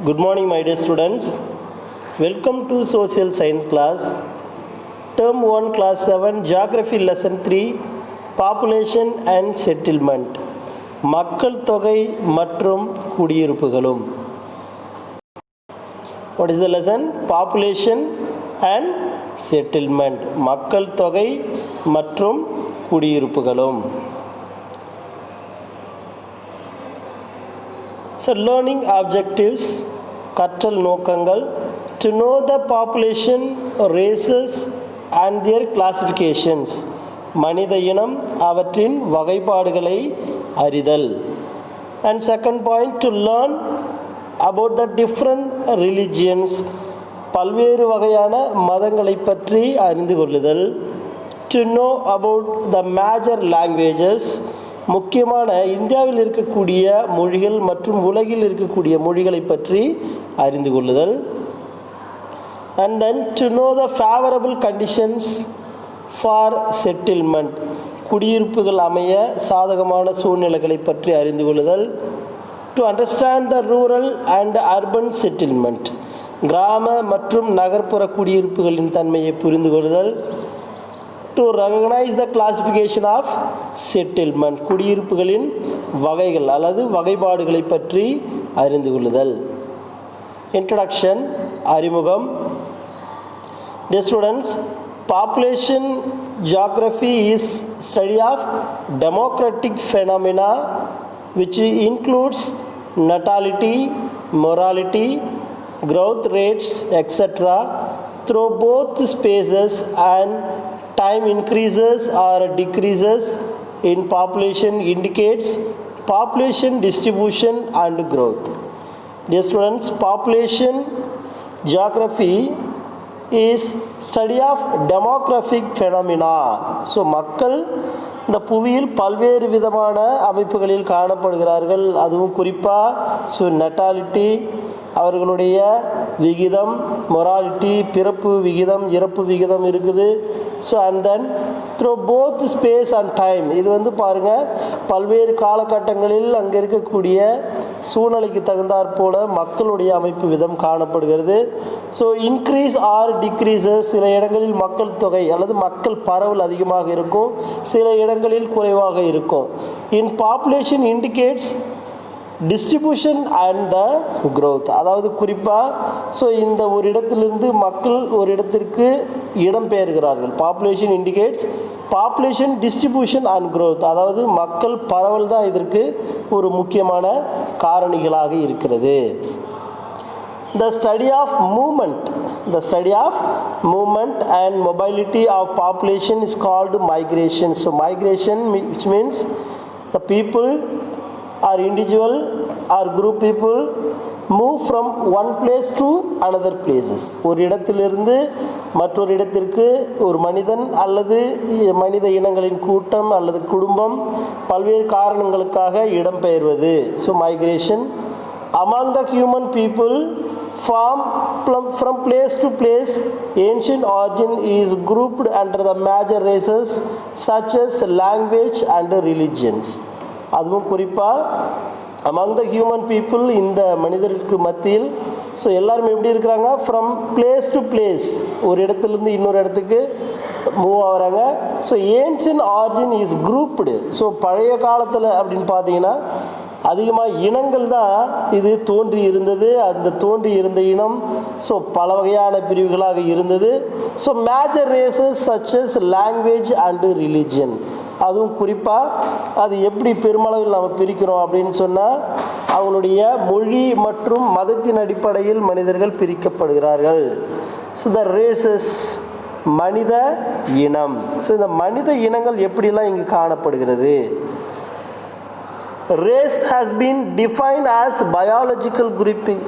Good morning, my dear students. Welcome to Social Science class. Term 1, Class 7, Geography Lesson 3, Population and Settlement. மக்கள் தொகை மற்றும் குடியிருப்புகளும். What is the lesson? Population and Settlement. மக்கள் தொகை மற்றும் குடியிருப்புகளும். So learning objectives, கற்றல் நோக்கங்கள், to know the population, races and their classifications, மனித இனம் அவற்றின் வகைப்பாடுகளை அறிதல். And second point, to learn about the different religions, பல்வேறு வகையான மதங்களை பற்றி அறிந்து கொள்ளுதல். To know about the major languages, முக்கியமான இந்தியாவில் இருக்கக்கூடிய மொழிகள் மற்றும் உலகில் இருக்கக்கூடிய மொழிகளை பற்றி அறிந்து கொள்ளுதல். And then to know the favorable conditions for settlement, குடியிருப்புகள் அமைய சாதகமான சூழ்நிலைகளை பற்றி அறிந்து கொள்ளுதல். To understand the rural and urban settlement, கிராம மற்றும் நகர்ப்புற குடியிருப்புகளின் தன்மையை புரிந்து கொள்ளுதல். To recognize the classification of settlement, குடியிருப்புகளின் வகைகள் அல்லது வகைப்பாடுகளை பற்றி அறிந்து கொள்ளுதல். Introduction, அறிமுகம். Dear students, population geography is study of demographic phenomena which includes natality, mortality, growth rates, etc. through both spaces and time. Increases or decreases in population indicates population distribution and growth. Dear students, population geography is study of demographic phenomena. So மக்கள் இந்த புவியில் பல்வேறு விதமான அமைப்புகளில் காணப்படுகிறார்கள். அதுவும் குறிப்பாக natality, அவர்களுடைய விகிதம், மொராலிட்டி, பிறப்பு விகிதம், இறப்பு விகிதம் இருக்குது. So and then through both space and time, இது வந்து பாருங்கள் பல்வேறு காலகட்டங்களில் அங்கே இருக்கக்கூடிய சூழ்நிலைக்கு தகுந்தாற் போல மக்களுடைய அமைப்பு விதம் காணப்படுகிறது. ஸோ இன்க்ரீஸ் ஆர் டிக்ரீசஸ், சில இடங்களில் மக்கள் தொகை அல்லது மக்கள் பரவல் அதிகமாக இருக்கும், சில இடங்களில் குறைவாக இருக்கும். In population indicates distribution and the growth, அதாவது குறிப்பாக இந்த ஒரு இடத்திலிருந்து மக்கள் ஒரு இடத்திற்கு இடம்பெயர்கிறார்கள். Population indicates population distribution and growth, அதாவது மக்கள் பரவல் தான் இதற்கு ஒரு முக்கியமான காரணிகளாக இருக்கிறது. The study of movement and mobility of population is called migration. So migration, which means the people or individual or group people move from one place to another places. ஒரு இடத்திலிருந்து மற்றொரு இடத்திற்கு ஒரு மனிதன் அல்லது மனித இனங்களின் கூட்டம் அல்லது குடும்பம் பல்வேறு காரணங்களுக்காக இடம்பெயர்வது. So migration. among the human people from place to place, ancient origin is grouped under the major races such as language and religions. அதுவும் குறிப்பாக among the human people, இந்த மனிதருக்கு மத்தியில் எல்லாருமே எப்படி இருக்கிறாங்க, ஃப்ரம் பிளேஸ் டு பிளேஸ், ஒரு இடத்துலேருந்து இன்னொரு இடத்துக்கு மூவ் ஆகிறாங்க. Ancient origin is grouped. பழைய காலத்தில் அப்படின்னு பார்த்தீங்கன்னா அதிகமாக இனங்கள் தான் இது தோன்றி இருந்தது. அந்த தோன்றி இருந்த இனம் பல வகையான பிரிவுகளாக இருந்தது. Major races such as language and religion, அதுவும் குறிப்பாக அது எப்படி பெருமளவில் நம்ம பிரிக்கிறோம் அப்படின்னு சொன்னால் அவங்களுடைய மொழி மற்றும் மதத்தின் அடிப்படையில் மனிதர்கள் பிரிக்கப்படுகிறார்கள். த ரேசஸ், மனித இனம். இந்த மனித இனங்கள் எப்படிலாம் இங்கு காணப்படுகிறது. Race has been defined as biological grouping.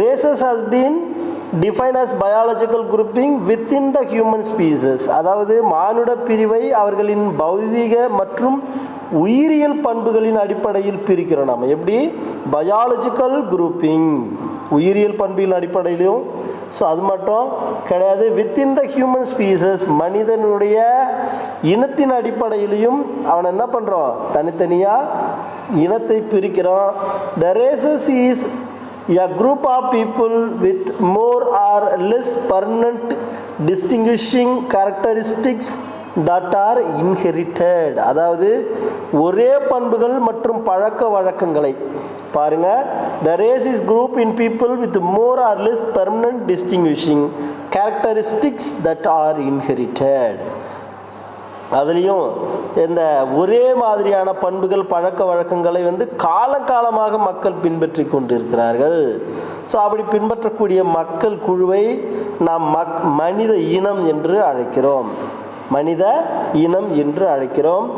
Races has been defined as biological grouping within the human species. அதாவது மானுட பிரிவை அவர்களின் பௌதீக மற்றும் உயிரியல் பண்புகளின் அடிப்படையில் பிரிக்கிறோம். நாம் எப்படி பயாலஜிக்கல் குரூப்பிங், உயிரியல் பண்பின் அடிப்படையிலும் ஸோ அது மட்டும் கிடையாது. வித்தின் த ஹியூமன் ஸ்பீசஸ், மனிதனுடைய இனத்தின் அடிப்படையிலையும் அவனை என்ன பண்ணுறோம், தனித்தனியாக இனத்தை பிரிக்கிறோம். The races is a group of people with more or less permanent distinguishing characteristics that are inherited. அதாவது ஒரே பண்புகள் மற்றும் பழக்க வழக்கங்களை பாருங்க. The race is group in people with more or less permanent distinguishing characteristics that are inherited. அதுலேயும் இந்த ஒரே மாதிரியான பண்புகள் பழக்க வழக்கங்களை காலங்காலமாக மக்கள் பின்பற்றி கொண்டிருக்கிறார்கள். ஸோ அப்படி பின்பற்றக்கூடிய மக்கள் குழுவை நாம் மனித இனம் என்று அழைக்கிறோம். மனித இனம் என்று அழைக்கிறோம்.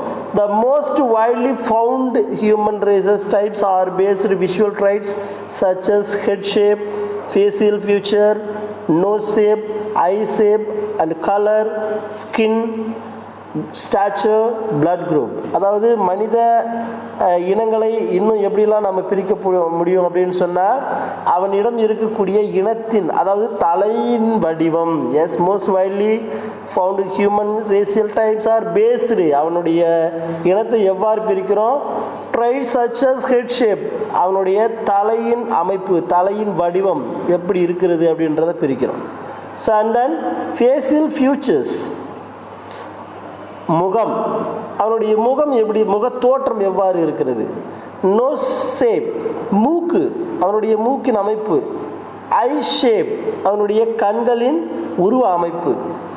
The most widely found human races types are based visual traits such as head shape, facial feature, nose shape, eye shape and color, skin, stature, blood group. அதாவது மனித இனங்களை இன்னும் எப்படிலாம் நம்ம பிரிக்க முடியும் அப்படின்னு சொன்னால், அவனிடம் இருக்கக்கூடிய இனத்தின், அதாவது தலையின் வடிவம். Yes, most widely found human racial types are based. அவனுடைய இனத்தை எவ்வாறு பிரிக்கிறோம்? Traits such as head shape, அவனுடைய தலையின் அமைப்பு, தலையின் வடிவம் எப்படி இருக்கிறது அப்படின்றத பிரிக்கிறோம். So and then facial features, முகம், அவனுடைய முகம் எப்படி, முகத்தோற்றம் எவ்வாறு இருக்கிறது. நோஸ் ஷேப், மூக்கு, அவனுடைய மூக்கின் அமைப்பு. ஐ ஷேப், அவனுடைய கண்களின் உருவ அமைப்பு.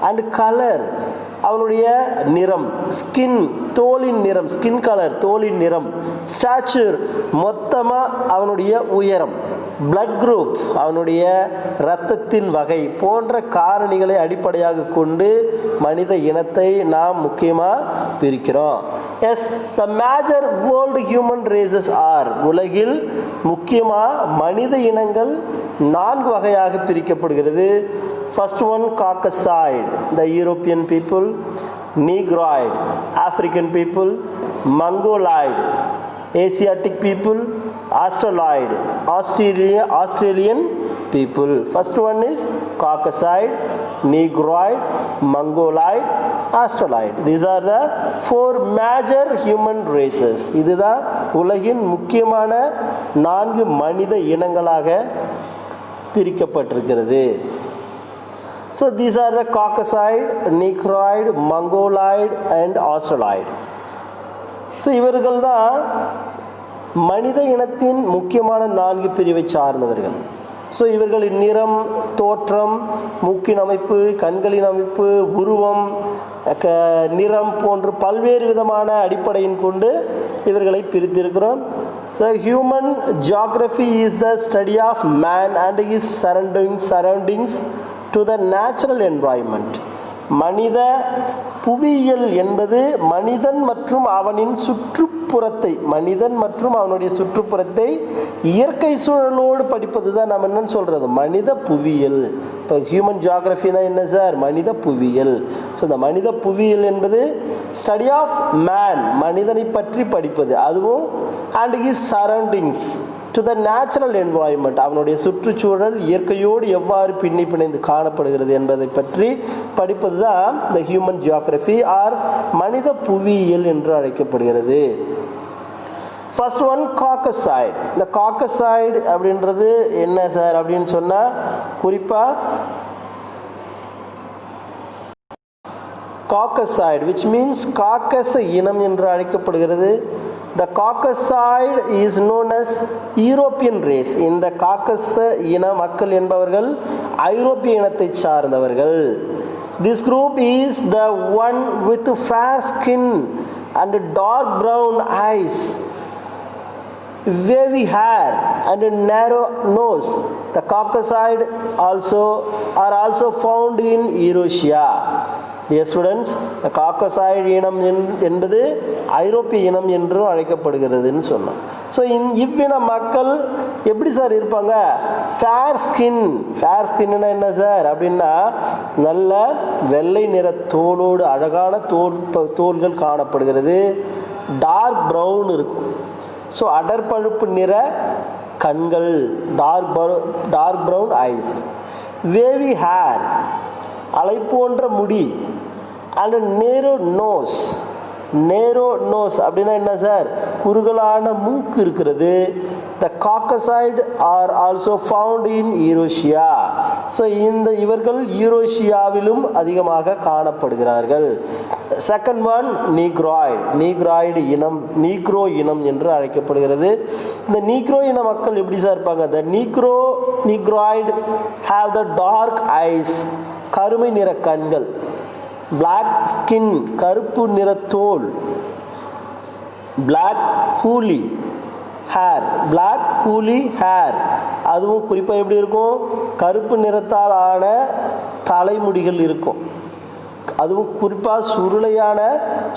அண்ட் கலர், அவனுடைய நிறம். ஸ்கின், தோலின் நிறம், ஸ்கின் கலர், தோலின் நிறம். ஸ்டாச்சர், மொத்தமாக அவனுடைய உயரம். பிளட் குரூப், அவனுடைய இரத்தத்தின் வகை போன்ற காரணிகளை அடிப்படையாக கொண்டு மனித இனத்தை நாம் முக்கியமாக பிரிக்கிறோம். Yes, the major world human races are, உலகில் முக்கியமாக மனித இனங்கள் 4 வகையாக பிரிக்கப்படுகிறது. First one, Caucasoid, the European people. Negroid, African people. Mongoloid, Asiatic people. Australoid, Australian people. First one is Caucasoid, Negroid, Mongoloid, Australoid. These are the 4 major human races. இதுதான் உலகின் முக்கியமான 4 மனித இனங்களாக பிரிக்கப்பட்டிருக்கிறது. So these are the Caucasoid, Negroid, Mongoloid and Australoid. So இவர்கள் தான் மனித இனத்தின் முக்கியமான 4 பிரிவை சார்ந்தவர்கள். ஸோ இவர்களின் நிறம், தோற்றம், மூக்கின் அமைப்பு, கண்களின் அமைப்பு, உருவம், நிறம் போன்ற பல்வேறு விதமான அடிப்படையின் கொண்டு இவர்களை பிரித்திருக்கிறோம். So human geography is the study of man and his surroundings to the natural environment. மனித புவியியல் என்பது மனிதன் மற்றும் அவனின் சுற்றுப்புறத்தை, மனிதன் மற்றும் அவனுடைய சுற்றுப்புறத்தை இயற்கை சூழலோடு படிப்பது தான் நம்ம என்னன்னு சொல்கிறது மனித புவியியல். இப்போ ஹியூமன் ஜியாகிரஃபினா என்ன சார்? மனித புவியியல். ஸோ இந்த மனித புவியியல் என்பது ஸ்டடி ஆஃப் மேன், மனிதனை பற்றி படிப்பது, அதுவும் and his surroundings to the natural environment, அவனுடைய சுற்றுச்சூழல் இயற்கையோடு எவ்வாறு பின்னி பிணைந்து காணப்படுகிறது என்பதை பற்றி படிப்பது தான் இந்த ஹியூமன் ஜியாகிரஃபி ஆர் மனித புவியியல் என்று அழைக்கப்படுகிறது. First one, Caucasoid. இந்த காக்கசாய்டு அப்படின்றது என்ன சார் அப்படின்னு சொன்னால், குறிப்பாக காக்கசாய்டு which means காக்கச இனம் என்று அழைக்கப்படுகிறது. The Caucasoid is known as European race. இந்த காக்கச இன மக்கள் என்பவர்கள் ஐரோப்பிய இனத்தை சார்ந்தவர்கள். This group is the one with fair skin and dark brown eyes, wavy hair and narrow nose. The Caucasoid are also found in Eurasia. Dear students, the Caucasoid இனம் என்பது ஐரோப்பிய இனம் என்றும் அழைக்கப்படுகிறதுன்னு சொன்னோம். ஸோ இவ்வின மக்கள் எப்படி சார் இருப்பாங்க? Fair skin. ஃபேர் ஸ்கின்னா என்ன சார் அப்படின்னா, நல்ல வெள்ளை நிற தோலோடு அழகான தோல்கள் காணப்படுகிறது. டார்க் ப்ரௌன் இருக்கும். ஸோ அடர்பழுப்பு நிற கண்கள், dark brown eyes. wavy hair, அலை போன்ற முடி, and narrow nose. Narrow nose அப்படின்னா என்ன சார்? குறுகலான மூக்கு இருக்கிறது. The Caucasoid are also found in Eurasia. So இவர்கள் யூரோஷியாவிலும் அதிகமாக காணப்படுகிறார்கள். செகண்ட் ஒன் நீக்ராய்டு இனம், நீக்ரோ இனம் என்று அழைக்கப்படுகிறது. இந்த நீக்ரோ இன மக்கள் எப்படி சார் இருப்பாங்க? The Negroid have the dark eyes, கருமை நிற கண்கள். பிளாக் ஸ்கின், கருப்பு நிற தோல். பிளாக் ஹூலி ஹேர், அதுவும் குறிப்பாக எப்படி இருக்கும்? கருப்பு நிறத்தால் ஆன தலைமுடிகள் இருக்கும். அதுவும் குறிப்பாக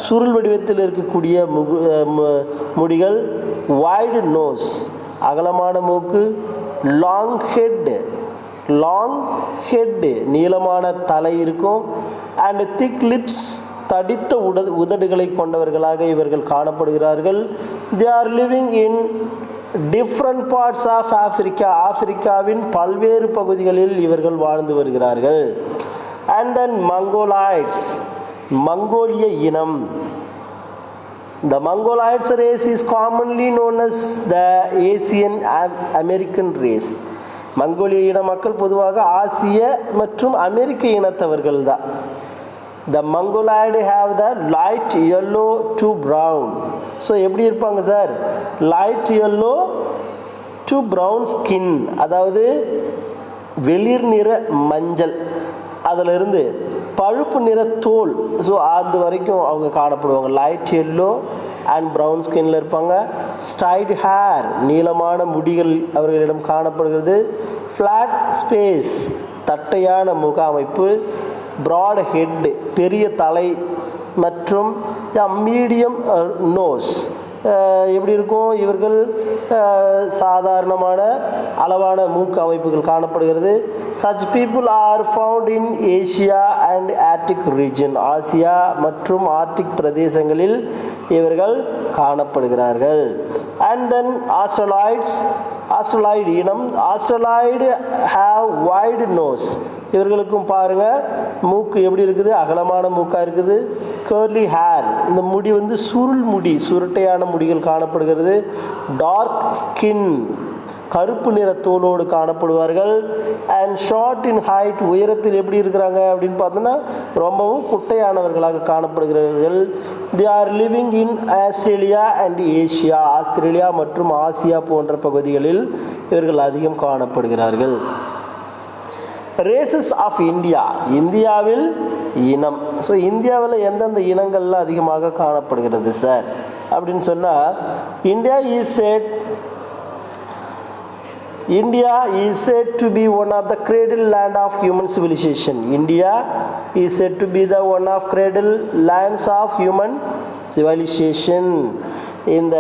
சுருள் வடிவத்தில் இருக்கக்கூடிய முடிகள். வைடு நோஸ், அகலமான மூக்கு. லாங் ஹெட், நீளமான தலை இருக்கும். அண்ட் திக் லிப்ஸ், தடித்த உதடுகளை கொண்டவர்களாக இவர்கள் காணப்படுகிறார்கள். They are living in different parts of Africa, ஆப்பிரிக்காவின் பல்வேறு பகுதிகளில் இவர்கள் வாழ்ந்து வருகிறார்கள். அண்ட் தென் மங்கோலாய்ட்ஸ், மங்கோலிய இனம். The Mongoloids race is commonly known as the Asian American race. மங்கோலிய இன மக்கள் பொதுவாக ஆசிய மற்றும் அமெரிக்க இனத்தவர்கள் தான். The Mongoloid have the light yellow to brown. So எப்படி இருப்பாங்க sir? Light yellow to brown skin, அதாவது வெளிர் நிற மஞ்சள், அதிலிருந்து பழுப்பு நிற தோல். ஸோ அது வரைக்கும் அவங்க காணப்படுவாங்க. லைட் yellow அண்ட் ப்ரௌன் ஸ்கின்ல இருப்பாங்க. ஸ்ட்ரைட் ஹேர், நீளமான முடிகள் அவர்களிடம் காணப்படுகிறது. ஃப்ளாட் ஸ்பேஸ், தட்டையான முக அமைப்பு. ப்ராட் ஹெட், பெரிய தலை. மற்றும் மீடியம் நோஸ், எப்படி இருக்கும்? இவர்கள் சாதாரணமான அளவான மூக்கு அமைப்புகள் காணப்படுகிறது. Such people are found in Asia and Arctic region, Asia மற்றும் ஆர்டிக் பிரதேசங்களில் இவர்கள் காணப்படுகிறார்கள். அண்ட் தென் ஆஸ்ட்ரலாய்டு இனம். ஆஸ்ட்ரலாய்டு ஹாவ் வைடு நோஸ், இவர்களுக்கும் பாருங்கள் மூக்கு எப்படி இருக்குது? அகலமான மூக்காக இருக்குது. கர்லி ஹேர், இந்த முடி வந்து சுருட்டையான முடிகள் காணப்படுகிறது. டார்க் ஸ்கின், கருப்பு நிற தோலோடு காணப்படுவார்கள். அண்ட் ஷார்ட் இன் ஹைட், உயரத்தில் எப்படி இருக்கிறாங்க அப்படின்னு பார்த்தோன்னா ரொம்பவும் குட்டையானவர்களாக காணப்படுகிறார்கள். They are living in Australia and Asia, Australia மற்றும் ஆசியா போன்ற பகுதிகளில் இவர்கள் அதிகம் காணப்படுகிறார்கள். ரேசஸ் ஆஃப் இந்தியா, இந்தியாவில் இனம். ஸோ இந்தியாவில் எந்தெந்த இனங்கள்லாம் அதிகமாக காணப்படுகிறது சார் அப்படின்னு சொன்னால், India is said to be one of the cradle land of human civilization. India is said to be the one of cradle lands of human civilization. இந்த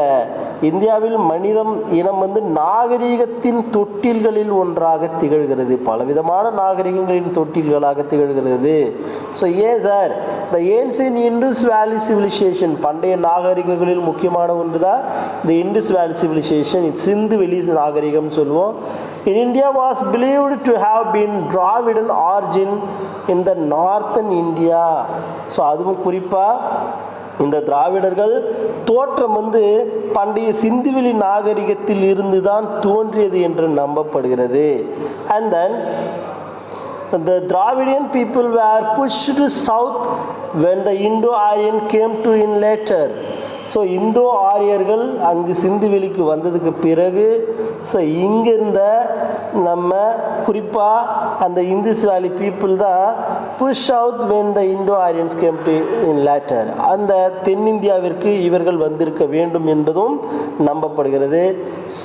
இந்தியாவில் மனிதம் இனம் வந்து நாகரிகத்தின் தொட்டில்களில் ஒன்றாக திகழ்கிறது. பலவிதமான நாகரிகங்களின் தொட்டில்களாக திகழ்கிறது. ஸோ ஏன் சார்? த ஏன்சியன்ட் இண்டஸ் வேலி சிவிலைசேஷன், பண்டைய நாகரிகங்களில் முக்கியமான ஒன்று தான் இந்த இண்டஸ் வேலி சிவிலைசேஷன். இது சிந்து வெளி நாகரிகம்னு சொல்லுவோம். In India was believed to have been Dravidian origin in the northern India. So அதுவும் குறிப்பாக இந்த திராவிடர்கள் தோற்றம் வந்து பண்டைய சிந்துவெளி நாகரிகத்தில் இருந்து தான் தோன்றியது என்று நம்பப்படுகிறது. And then the Dravidian people were pushed south when the Indo-Aryan came to in later. So இந்தோ ஆரியர்கள் அங்கு சிந்துவெளிக்கு வந்ததுக்கு பிறகு ஸோ இங்கிருந்த நம்ம குறிப்பாக அந்த இந்துஸ் வேலி பீப்புள் தான் push out when the Indo Aryans came to in later, அந்த தென்னிந்தியாவிற்கு இவர்கள் வந்திருக்க வேண்டும் என்பதும் நம்பப்படுகிறது.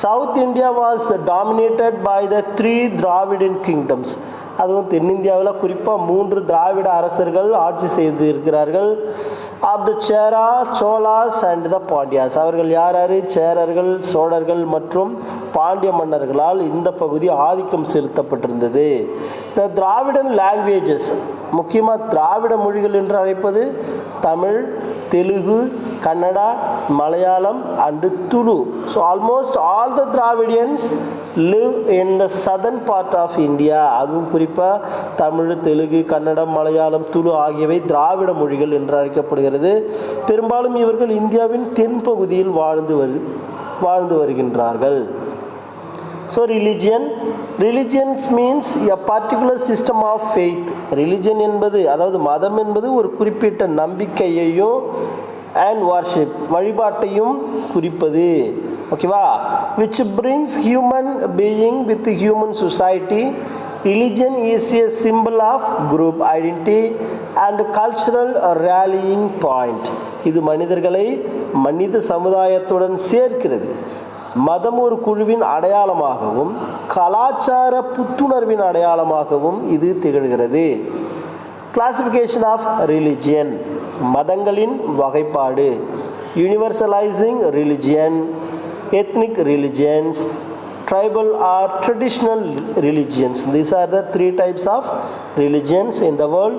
South India was dominated by the 3 Dravidian kingdoms. அதுவும் தென்னிந்தியாவில் குறிப்பாக 3 திராவிட அரசர்கள் ஆட்சி செய்து இருக்கிறார்கள். ஆஃப் த சேரா, சோலாஸ் அண்ட் த பாண்டியாஸ். அவர்கள் யார்? சேரர்கள், சோழர்கள் மற்றும் பாண்டிய மன்னர்களால் இந்த பகுதி ஆதிக்கம் செலுத்தப்பட்டிருந்தது. த திராவிடன் லாங்குவேஜஸ், முக்கியமாக திராவிட மொழிகள் என்று அழைப்பது Tamil, Telugu, Kannada, Malayalam and Tulu. So almost all the Dravidians live in the southern part of India. அதுவும் குறிப்பாக தமிழ், தெலுங்கு, கன்னடம், மலையாளம், துளு ஆகியவை திராவிட மொழிகள் என்று அழைக்கப்படுகிறது. பெரும்பாலும் இவர்கள் இந்தியாவின் தென்பகுதியில் வாழ்ந்து வருகின்றார்கள். So religions means a particular system of faith. Religion என்பது அதாவது மதம் என்பது ஒரு குறிப்பிட்ட நம்பிக்கையையும் and worship வழிபாட்டையும் குறிப்பது. ஓகேவா? which brings human being with human society. Religion is a symbol of group identity and cultural rallying point. இது மனிதர்களை மனித சமுதாயத்துடன் சேர்க்கிறது. மதம் ஒரு குழுவின் அடையாளமாகவும் கலாச்சார புத்துணர்வின் அடையாளமாகவும் இது திகழ்கிறது. கிளாசிஃபிகேஷன் ஆஃப் ரிலிஜியன், மதங்களின் வகைப்பாடு. யூனிவர்சலைசிங் religion, ethnic religions, tribal or traditional religions. These are the three types of religions in the world.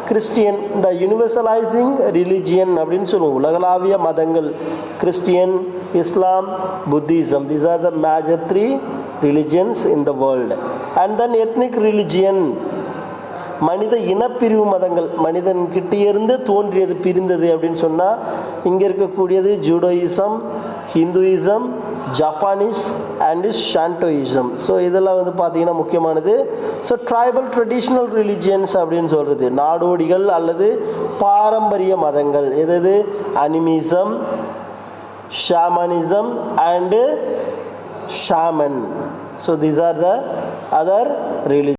Christian, the universalizing religion அப்படின்னு சொல்லுவோம். உலகளாவிய மதங்கள் Christian, Islam, Buddhism. These are the major three religions in the world. And then ethnic religion, மனித இனப்பிரிவு மதங்கள். மனிதன்கிட்டேருந்து தோன்றியது, பிரிந்தது அப்படின்னு சொன்னால் இங்கே இருக்கக்கூடியது ஜூடோயிசம், ஹிந்துயிசம், ஜப்பானீஸ் அண்டு ஷாண்டோயிசம். ஸோ இதெல்லாம் பார்த்திங்கன்னா முக்கியமானது. ஸோ ட்ரைபல் ட்ரெடிஷ்னல் ரிலிஜியன்ஸ் அப்படின்னு சொல்கிறது நாடோடிகள் அல்லது பாரம்பரிய மதங்கள். எது? Animism, shamanism and shaman. So these are the other religion.